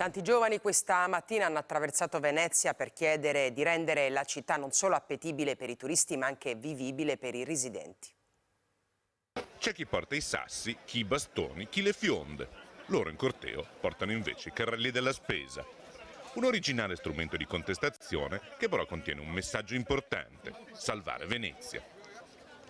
Tanti giovani questa mattina hanno attraversato Venezia per chiedere di rendere la città non solo appetibile per i turisti ma anche vivibile per i residenti. C'è chi porta i sassi, chi i bastoni, chi le fionde. Loro in corteo portano invece i carrelli della spesa. Un originale strumento di contestazione che però contiene un messaggio importante: salvare Venezia.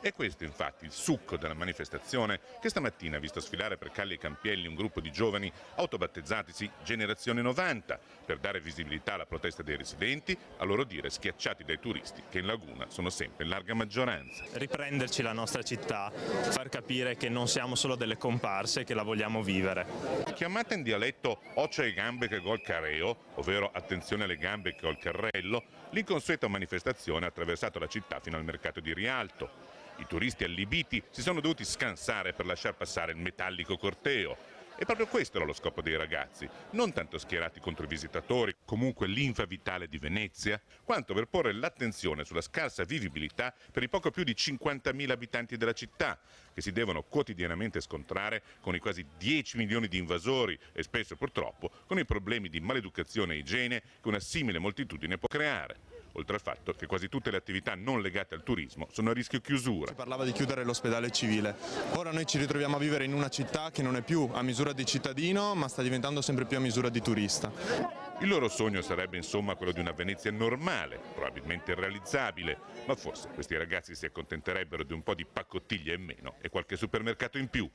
È questo infatti il succo della manifestazione che stamattina ha visto sfilare per Calli e Campielli un gruppo di giovani autobattezzatisi Generazione 90 per dare visibilità alla protesta dei residenti, a loro dire schiacciati dai turisti che in laguna sono sempre in larga maggioranza. Riprenderci la nostra città, far capire che non siamo solo delle comparse, che la vogliamo vivere. Chiamata in dialetto "Occhio ai gambe che gol careo", ovvero attenzione alle gambe che ho il carrello, l'inconsueta manifestazione ha attraversato la città fino al mercato di Rialto. I turisti allibiti si sono dovuti scansare per lasciar passare il metallico corteo. E proprio questo era lo scopo dei ragazzi, non tanto schierati contro i visitatori, comunque linfa vitale di Venezia, quanto per porre l'attenzione sulla scarsa vivibilità per i poco più di 50.000 abitanti della città, che si devono quotidianamente scontrare con i quasi 10 milioni di invasori e spesso purtroppo con i problemi di maleducazione e igiene che una simile moltitudine può creare. Oltre al fatto che quasi tutte le attività non legate al turismo sono a rischio chiusura. Si parlava di chiudere l'ospedale civile. Ora noi ci ritroviamo a vivere in una città che non è più a misura di cittadino, ma sta diventando sempre più a misura di turista. Il loro sogno sarebbe insomma quello di una Venezia normale, probabilmente irrealizzabile, ma forse questi ragazzi si accontenterebbero di un po' di paccottiglia in meno e qualche supermercato in più.